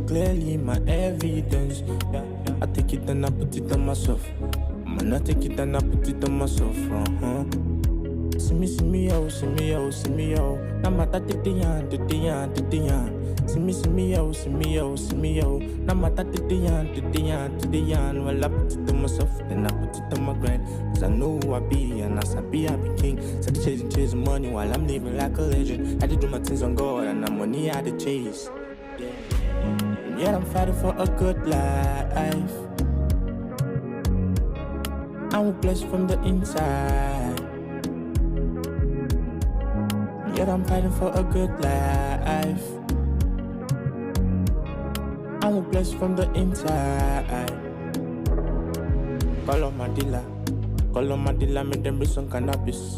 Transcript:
clearly my evidence. Yeah, I take it and I put it on myself. Man, I take it and I put it on myself. See me, oh, see me, oh, see me, oh. Now my tati diyan. See me, oh, see me, oh, see me, oh. Now my tati diyan. Well, I put it on myself, then I put it on my grind. Cause I know who I be, and as I be king. Said chasing money while I'm living like a legend. I did do my things on God, and I'm money I had to chase. Yeah, I'm fighting for a good life. I'm blessed from the inside. Yet I'm fighting for a good life. I'm blessed from the inside. Call on my dealer, make them bring some cannabis.